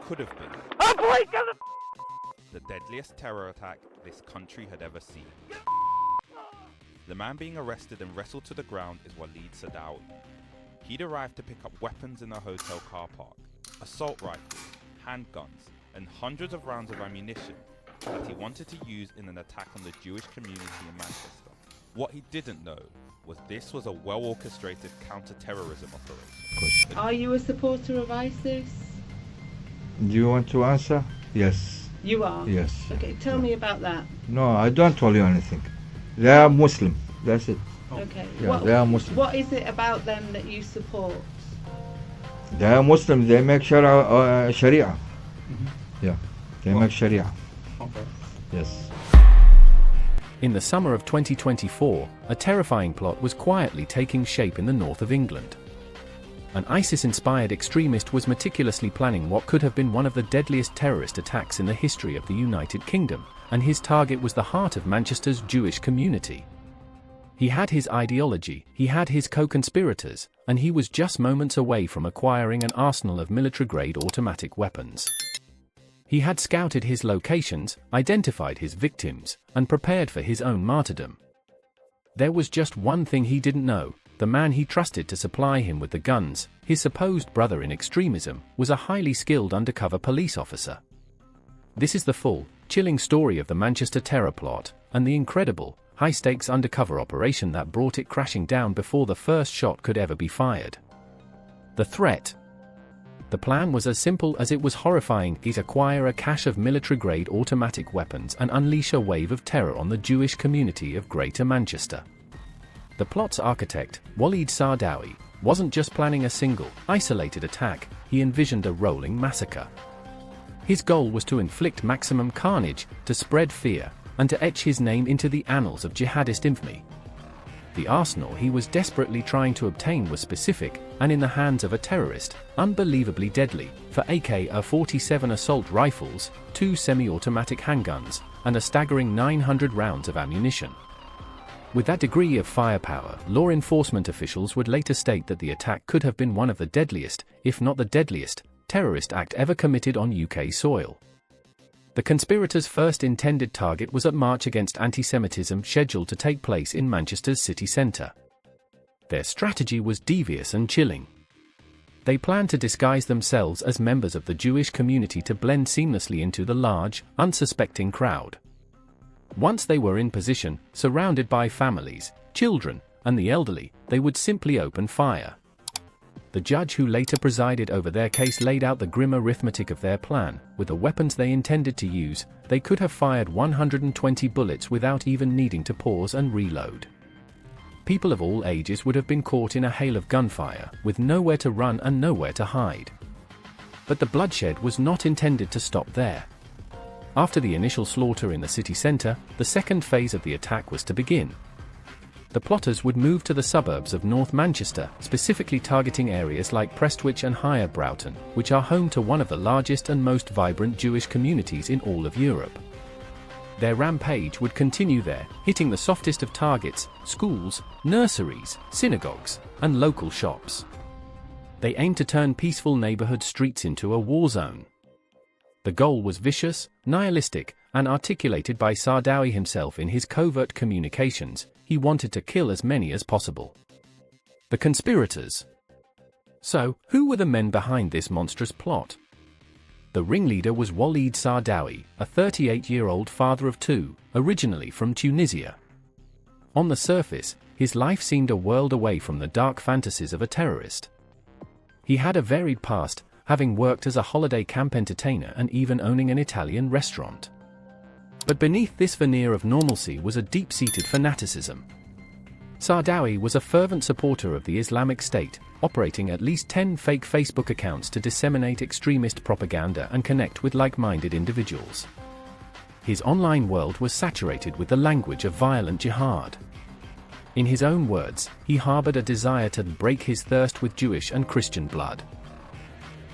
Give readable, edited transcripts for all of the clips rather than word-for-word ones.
could have been the deadliest terror attack this country had ever seen. The man being arrested and wrestled to the ground is Walid Saadaoui. He'd arrived to pick up weapons in a hotel car park, assault rifles, handguns, and hundreds of rounds of ammunition that he wanted to use in an attack on the Jewish community in Manchester. What he didn't know was this was a well-orchestrated counter-terrorism operation. Are you a supporter of ISIS? Do you want to answer? Yes. You are? Yes. Okay, tell me about that. No, I don't tell you anything. They are Muslim. That's it. Okay. Yeah, they are Muslim. What is it about them that you support? They are Muslim. They make Sharia. Yeah, they make Sharia. Okay. Yes. In the summer of 2024, a terrifying plot was quietly taking shape in the north of England. An ISIS-inspired extremist was meticulously planning what could have been one of the deadliest terrorist attacks in the history of the United Kingdom, and his target was the heart of Manchester's Jewish community. He had his ideology, he had his co-conspirators, and he was just moments away from acquiring an arsenal of military-grade automatic weapons. He had scouted his locations, identified his victims, and prepared for his own martyrdom. There was just one thing he didn't know: the man he trusted to supply him with the guns, his supposed brother in extremism, was a highly skilled undercover police officer. This is the full, chilling story of the Manchester terror plot, and the incredible, high-stakes undercover operation that brought it crashing down before the first shot could ever be fired. The threat. The plan was as simple as it was horrifying: acquire a cache of military-grade automatic weapons and unleash a wave of terror on the Jewish community of Greater Manchester. The plot's architect, Walid Saadaoui, wasn't just planning a single, isolated attack, he envisioned a rolling massacre. His goal was to inflict maximum carnage, to spread fear, and to etch his name into the annals of jihadist infamy. The arsenal he was desperately trying to obtain was specific, and in the hands of a terrorist, unbelievably deadly: for AK-47 assault rifles, 2 semi-automatic handguns, and a staggering 900 rounds of ammunition. With that degree of firepower, law enforcement officials would later state that the attack could have been one of the deadliest, if not the deadliest, terrorist act ever committed on UK soil. The conspirators' first intended target was a march against anti-Semitism scheduled to take place in Manchester's city centre. Their strategy was devious and chilling. They planned to disguise themselves as members of the Jewish community to blend seamlessly into the large, unsuspecting crowd. Once they were in position, surrounded by families, children, and the elderly, they would simply open fire. The judge who later presided over their case laid out the grim arithmetic of their plan. With the weapons they intended to use, they could have fired 120 bullets without even needing to pause and reload. People of all ages would have been caught in a hail of gunfire, with nowhere to run and nowhere to hide. But the bloodshed was not intended to stop there. After the initial slaughter in the city centre, the second phase of the attack was to begin. The plotters would move to the suburbs of North Manchester, specifically targeting areas like Prestwich and Higher Broughton, which are home to one of the largest and most vibrant Jewish communities in all of Europe. Their rampage would continue there, hitting the softest of targets: schools, nurseries, synagogues, and local shops. They aimed to turn peaceful neighborhood streets into a war zone. The goal was vicious, nihilistic, and articulated by Saadaoui himself in his covert communications: he wanted to kill as many as possible. The conspirators. So, who were the men behind this monstrous plot? The ringleader was Walid Saadaoui, a 38-year-old father of 2, originally from Tunisia. On the surface, his life seemed a world away from the dark fantasies of a terrorist. He had a varied past, having worked as a holiday camp entertainer and even owning an Italian restaurant. But beneath this veneer of normalcy was a deep-seated fanaticism. Saadaoui was a fervent supporter of the Islamic State, operating at least 10 fake Facebook accounts to disseminate extremist propaganda and connect with like-minded individuals. His online world was saturated with the language of violent jihad. In his own words, he harbored a desire to break his thirst with Jewish and Christian blood.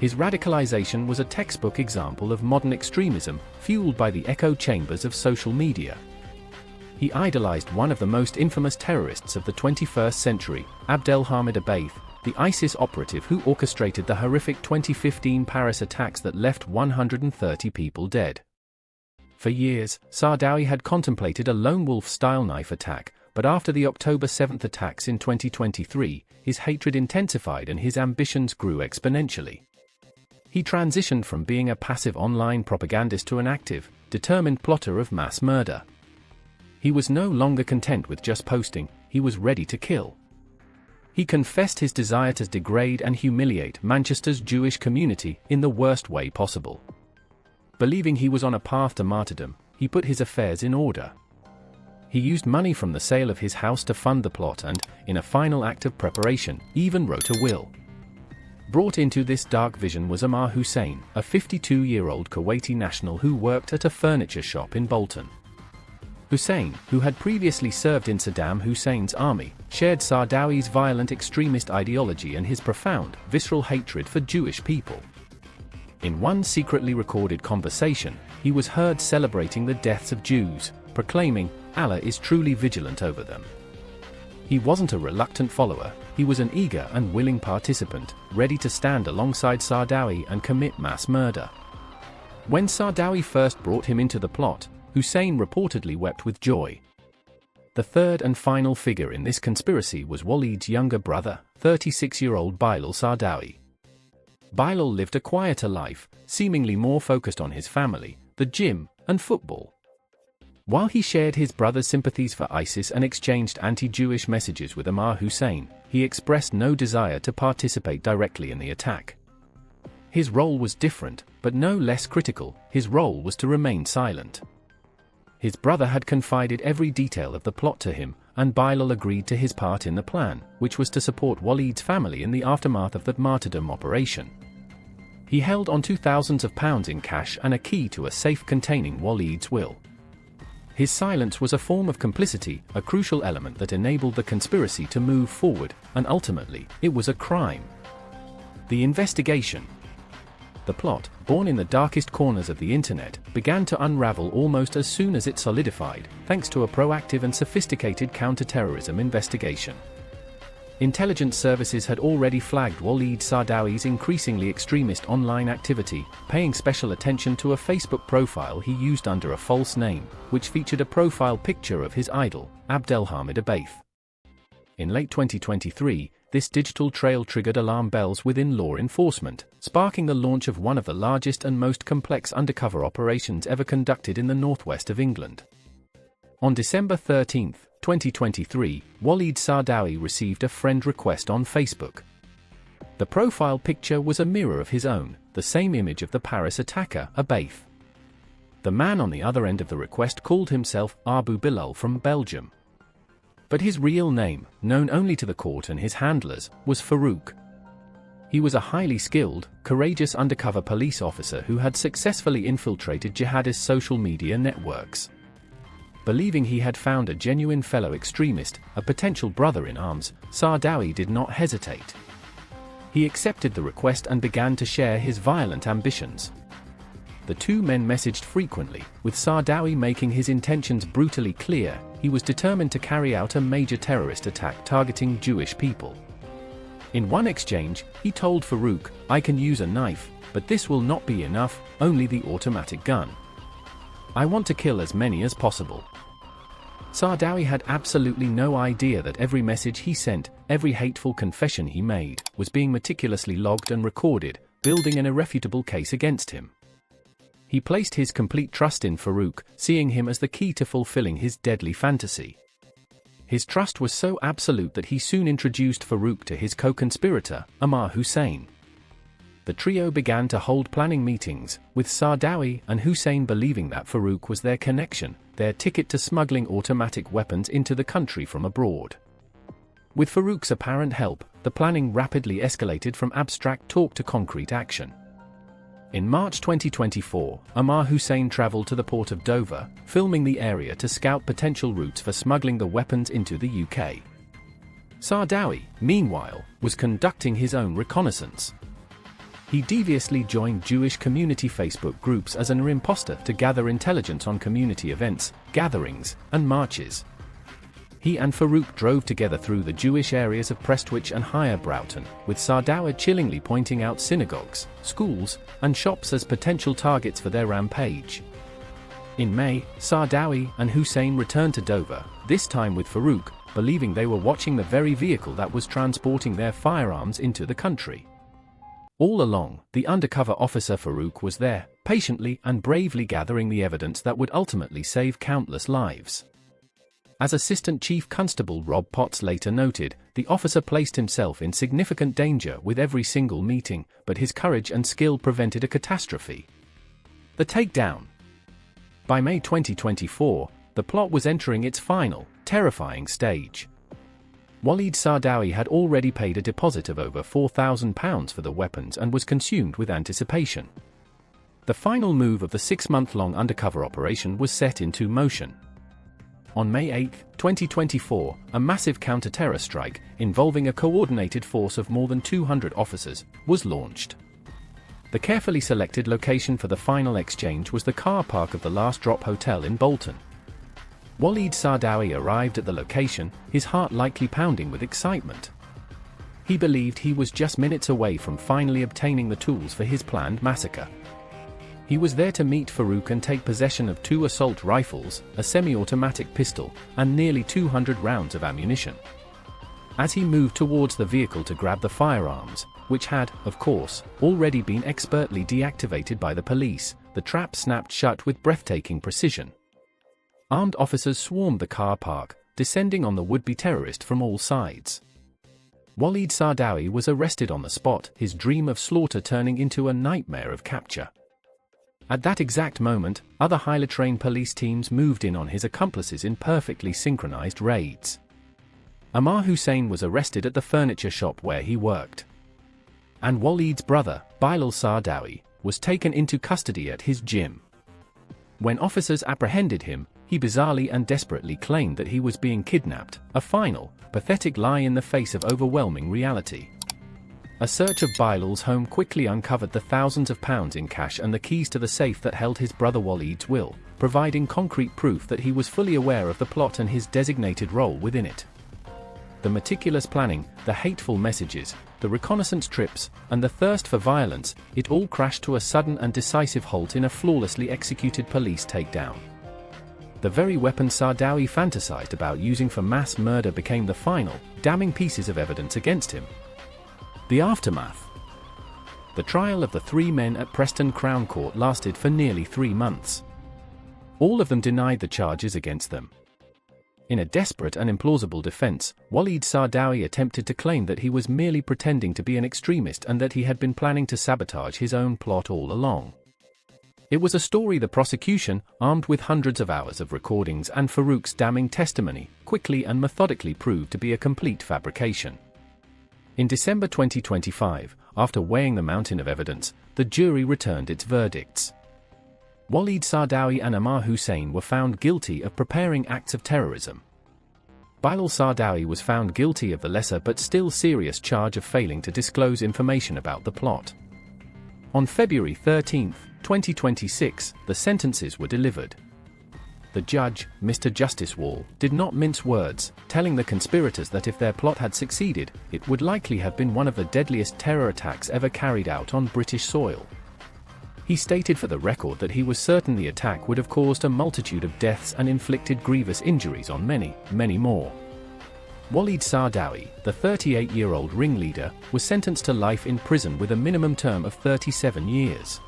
His radicalization was a textbook example of modern extremism, fueled by the echo chambers of social media. He idolized one of the most infamous terrorists of the 21st century, Abdelhamid Abaith, the ISIS operative who orchestrated the horrific 2015 Paris attacks that left 130 people dead. For years, Saadaoui had contemplated a lone wolf-style knife attack, but after the October 7 attacks in 2023, his hatred intensified and his ambitions grew exponentially. He transitioned from being a passive online propagandist to an active, determined plotter of mass murder. He was no longer content with just posting, he was ready to kill. He confessed his desire to degrade and humiliate Manchester's Jewish community in the worst way possible. Believing he was on a path to martyrdom, he put his affairs in order. He used money from the sale of his house to fund the plot and, in a final act of preparation, even wrote a will. Brought into this dark vision was Ammar Hussein, a 52-year-old Kuwaiti national who worked at a furniture shop in Bolton. Hussein, who had previously served in Saddam Hussein's army, shared Saadaoui's violent extremist ideology and his profound, visceral hatred for Jewish people. In one secretly recorded conversation, he was heard celebrating the deaths of Jews, proclaiming, "Allah is truly vigilant over them." He wasn't a reluctant follower, he was an eager and willing participant, ready to stand alongside Saadaoui and commit mass murder. When Saadaoui first brought him into the plot, Hussein reportedly wept with joy. The third and final figure in this conspiracy was Walid's younger brother, 36-year-old Bilal Saadaoui. Bilal lived a quieter life, seemingly more focused on his family, the gym, and football. While he shared his brother's sympathies for ISIS and exchanged anti-Jewish messages with Ammar Hussein, he expressed no desire to participate directly in the attack. His role was different, but no less critical. His role was to remain silent. His brother had confided every detail of the plot to him, and Bilal agreed to his part in the plan, which was to support Walid's family in the aftermath of the martyrdom operation. He held on to thousands of pounds in cash and a key to a safe containing Walid's will. His silence was a form of complicity, a crucial element that enabled the conspiracy to move forward, and ultimately, it was a crime. The investigation. The plot, born in the darkest corners of the internet, began to unravel almost as soon as it solidified, thanks to a proactive and sophisticated counter-terrorism investigation. Intelligence services had already flagged Walid Saadaoui's increasingly extremist online activity, paying special attention to a Facebook profile he used under a false name, which featured a profile picture of his idol, Abdelhamid Abaith. In late 2023, this digital trail triggered alarm bells within law enforcement, sparking the launch of one of the largest and most complex undercover operations ever conducted in the northwest of England. On December 13, 2023, Walid Saadaoui received a friend request on Facebook. The profile picture was a mirror of his own, the same image of the Paris attacker, Abaith. The man on the other end of the request called himself Abu Bilal from Belgium. But his real name, known only to the court and his handlers, was Farouk. He was a highly skilled, courageous undercover police officer who had successfully infiltrated jihadist social media networks. Believing he had found a genuine fellow extremist, a potential brother in arms, Saadaoui did not hesitate. He accepted the request and began to share his violent ambitions. The two men messaged frequently, with Saadaoui making his intentions brutally clear. He was determined to carry out a major terrorist attack targeting Jewish people. In one exchange, he told Farouk, "I can use a knife, but this will not be enough, only the automatic gun. I want to kill as many as possible." Saadaoui had absolutely no idea that every message he sent, every hateful confession he made, was being meticulously logged and recorded, building an irrefutable case against him. He placed his complete trust in Farouk, seeing him as the key to fulfilling his deadly fantasy. His trust was so absolute that he soon introduced Farouk to his co-conspirator, Ammar Hussein. The trio began to hold planning meetings, with Saadaoui and Hussein believing that Farouk was their connection, their ticket to smuggling automatic weapons into the country from abroad. With Farouk's apparent help, the planning rapidly escalated from abstract talk to concrete action. In March 2024, Ammar Hussein traveled to the port of Dover, filming the area to scout potential routes for smuggling the weapons into the UK. Saadaoui, meanwhile, was conducting his own reconnaissance. He deviously joined Jewish community Facebook groups as an imposter to gather intelligence on community events, gatherings, and marches. he and Farouk drove together through the Jewish areas of Prestwich and Higher Broughton, with Saadaoui chillingly pointing out synagogues, schools, and shops as potential targets for their rampage. In May, Saadaoui and Hussein returned to Dover, this time with Farouk, believing they were watching the very vehicle that was transporting their firearms into the country. All along, the undercover officer Farouk was there, patiently and bravely gathering the evidence that would ultimately save countless lives. As Assistant Chief Constable Rob Potts later noted, the officer placed himself in significant danger with every single meeting, but his courage and skill prevented a catastrophe. The takedown. By May 2024, the plot was entering its final, terrifying stage. Walid Saadaoui had already paid a deposit of over £4,000 for the weapons and was consumed with anticipation. The final move of the 6-month-long undercover operation was set into motion. On May 8, 2024, a massive counter-terror strike, involving a coordinated force of more than 200 officers, was launched. The carefully selected location for the final exchange was the car park of the Last Drop Hotel in Bolton. Walid Saadaoui arrived at the location, his heart likely pounding with excitement. He believed he was just minutes away from finally obtaining the tools for his planned massacre. He was there to meet Farouk and take possession of 2 assault rifles, a semi-automatic pistol, and nearly 200 rounds of ammunition. As he moved towards the vehicle to grab the firearms, which had, of course, already been expertly deactivated by the police, the trap snapped shut with breathtaking precision. Armed officers swarmed the car park, descending on the would-be terrorist from all sides. Walid Saadaoui was arrested on the spot, his dream of slaughter turning into a nightmare of capture. At that exact moment, other highly trained police teams moved in on his accomplices in perfectly synchronized raids. Ammar Hussein was arrested at the furniture shop where he worked. And Walid's brother, Bilal Saadaoui, was taken into custody at his gym. When officers apprehended him, he bizarrely and desperately claimed that he was being kidnapped, a final, pathetic lie in the face of overwhelming reality. A search of Bilal's home quickly uncovered the thousands of pounds in cash and the keys to the safe that held his brother Walid's will, providing concrete proof that he was fully aware of the plot and his designated role within it. The meticulous planning, the hateful messages, the reconnaissance trips, and the thirst for violence, it all crashed to a sudden and decisive halt in a flawlessly executed police takedown. The very weapon Saadaoui fantasized about using for mass murder became the final, damning pieces of evidence against him. The aftermath. The trial of the 3 men at Preston Crown Court lasted for nearly 3 months. All of them denied the charges against them. In a desperate and implausible defense, Walid Saadaoui attempted to claim that he was merely pretending to be an extremist and that he had been planning to sabotage his own plot all along. It was a story the prosecution, armed with hundreds of hours of recordings and Farouk's damning testimony, quickly and methodically proved to be a complete fabrication. In December 2025, after weighing the mountain of evidence, the jury returned its verdicts. Walid Saadaoui and Ammar Hussein were found guilty of preparing acts of terrorism. Bilal Saadaoui was found guilty of the lesser but still serious charge of failing to disclose information about the plot. On February 13, 2026, the sentences were delivered. The judge, Mr. Justice Wall, did not mince words, telling the conspirators that if their plot had succeeded, it would likely have been one of the deadliest terror attacks ever carried out on British soil. He stated for the record that he was certain the attack would have caused a multitude of deaths and inflicted grievous injuries on many, many more. Walid Saadaoui, the 38-year-old ringleader, was sentenced to life in prison with a minimum term of 37 years.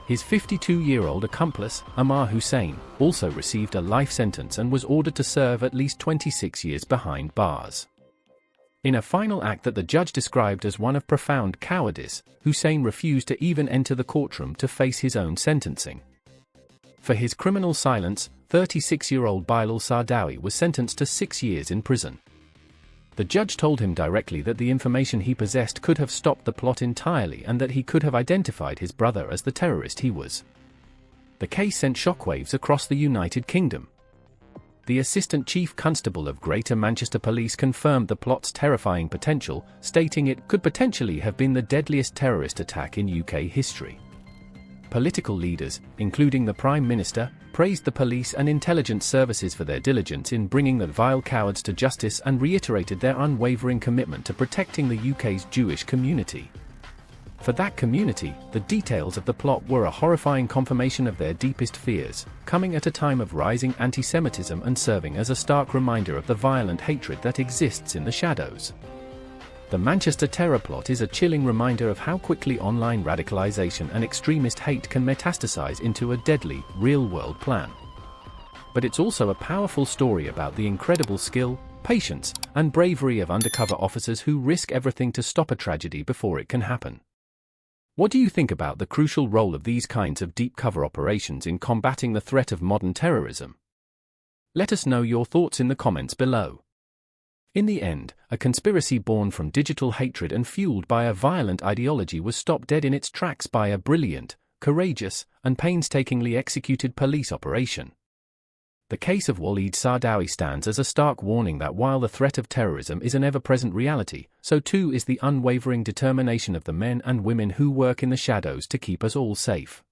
His 52-year-old accomplice, Ammar Hussein, also received a life sentence and was ordered to serve at least 26 years behind bars. In a final act that the judge described as one of profound cowardice, Hussein refused to even enter the courtroom to face his own sentencing. For his criminal silence, 36-year-old Bilal Saadaoui was sentenced to 6 years in prison. The judge told him directly that the information he possessed could have stopped the plot entirely and that he could have identified his brother as the terrorist he was. The case sent shockwaves across the United Kingdom. The Assistant Chief Constable of Greater Manchester Police confirmed the plot's terrifying potential, stating it could potentially have been the deadliest terrorist attack in UK history. Political leaders, including the Prime Minister, praised the police and intelligence services for their diligence in bringing the vile cowards to justice and reiterated their unwavering commitment to protecting the UK's Jewish community. For that community, the details of the plot were a horrifying confirmation of their deepest fears, coming at a time of rising anti-Semitism and serving as a stark reminder of the violent hatred that exists in the shadows. The Manchester terror plot is a chilling reminder of how quickly online radicalization and extremist hate can metastasize into a deadly, real-world plan. But it's also a powerful story about the incredible skill, patience, and bravery of undercover officers who risk everything to stop a tragedy before it can happen. What do you think about the crucial role of these kinds of deep cover operations in combating the threat of modern terrorism? Let us know your thoughts in the comments below. In the end, a conspiracy born from digital hatred and fueled by a violent ideology was stopped dead in its tracks by a brilliant, courageous, and painstakingly executed police operation. The case of Walid Saadaoui stands as a stark warning that while the threat of terrorism is an ever-present reality, so too is the unwavering determination of the men and women who work in the shadows to keep us all safe.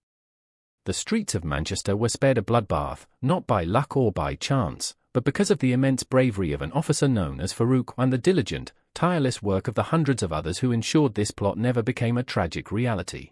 The streets of Manchester were spared a bloodbath, not by luck or by chance, but because of the immense bravery of an officer known as Farouk and the diligent, tireless work of the hundreds of others who ensured this plot never became a tragic reality.